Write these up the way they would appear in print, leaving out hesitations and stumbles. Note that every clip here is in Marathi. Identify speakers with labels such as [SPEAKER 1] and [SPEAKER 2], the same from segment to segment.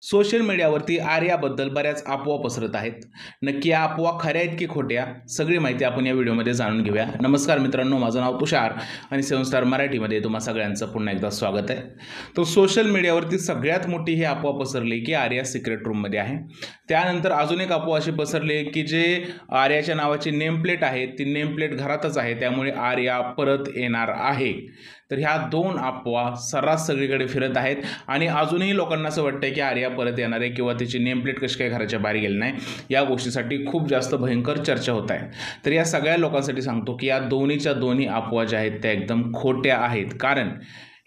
[SPEAKER 1] सोशल मीडियावरती आर्याबद्दल बऱ्याच अफवा पसरत आहेत। नक्की या अफवा खऱ्या आहेत की खोट्या, सगळी माहिती आपण या व्हिडिओमध्ये जाणून घेऊया। नमस्कार मित्रांनो, माझं नाव तुषार आणि 7 स्टार मराठीमध्ये तुम्हा सगळ्यांचं पुन्हा एकदा स्वागत आहे। तो सोशल मीडियावरती सगळ्यात मोठी ही अफवा पसरली की आर्या सिक्रेट रूममध्ये आहे। त्यानंतर अजून एक अफवा अशी पसरली की जे आर्याच्या नावाची नेम प्लेट आहे ती नेम प्लेट घरातच आहे, त्यामुळे आर्या परत येणार आहे। तर ह्या दोन अफवा सर्रास सगळीकडे फिरत आहेत आणि अजूनही लोकांना असं वाटतंय की आर्या परत येणार आहे किंवा तिची नेम प्लेट कशी काय घराच्या बाहेर गेली नाही, या गोष्टीसाठी खूप जास्त भयंकर चर्चा होत आहे। तर या सगळ्या लोकांसाठी सांगतो की या दोन्हीच्या दोन्ही अफवा ज्या आहेत त्या एकदम खोट्या आहेत। कारण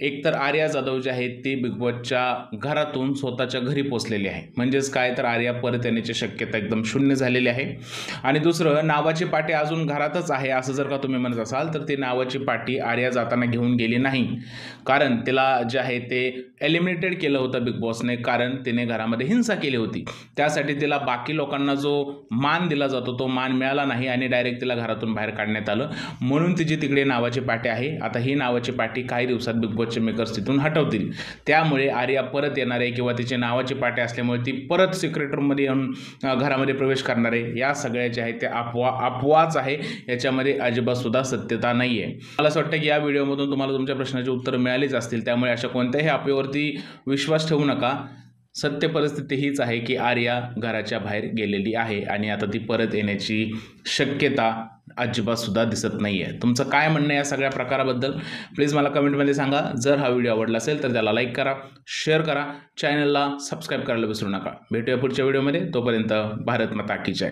[SPEAKER 1] एकतर आर्या जाधव जी आहे ती बिग बॉसच्या घरातून स्वतःच्या घरी पोहोचलेली आहे, म्हणजेच काय तर आर्या परत येण्याची शक्यता एकदम शून्य झालेली आहे। आणि दुसरं, नावाची पाटी अजून घरातच आहे असं जर का तुम्ही म्हणत असाल तर ती नावाची पाटी आर्या जाताना घेऊन गेली नाही, कारण तिला जे आहे ते एलिमिनेटेड केलं होतं बिग बॉसने, कारण तिने घरामध्ये हिंसा केली होती। त्यासाठी तिला बाकी लोकांना जो मान दिला जातो तो मान मिळाला नाही आणि डायरेक्ट तिला घरातून बाहेर काढण्यात आलं, म्हणून तिची तिकडे नावाची पाटी आहे। आता ही नावाची पाटी काही दिवसात बिग बॉसचे मेकर्स तिथून हटवतील, त्यामुळे आर्या परत येणार आहे किंवा तिची नावाची पाटी असल्यामुळे ती परत सिक्रेट रूममध्ये येऊन घरामध्ये प्रवेश करणार आहे। या सगळ्या जे आहे ते अफवाच आहे, याच्यामध्ये अजिबात सुद्धा सत्यता नाही आहे। मला असं वाटतं की या व्हिडिओमधून तुम्हाला तुमच्या प्रश्नाची उत्तर मिळालीच असतील, त्यामुळे अशा कोणत्याही अफवेवरती विश्वास ठेवू नका। सत्य परिस्थिती हीच आहे की आर्या घराच्या बाहेर गेलेली आहे आणि आता ती परत येण्याची शक्यता अजिबात सुद्धा दिसत नाही आहे। तुमचं काय म्हणणं या सगळ्या प्रकाराबद्दल प्लीज मला कमेंटमध्ये सांगा। जर हा व्हिडिओ आवडला असेल तर त्याला लाईक करा, शेअर करा, चॅनलला सबस्क्राईब करायला विसरू नका। भेटूया पुढच्या व्हिडिओमध्ये, तोपर्यंत भारत माता की जय।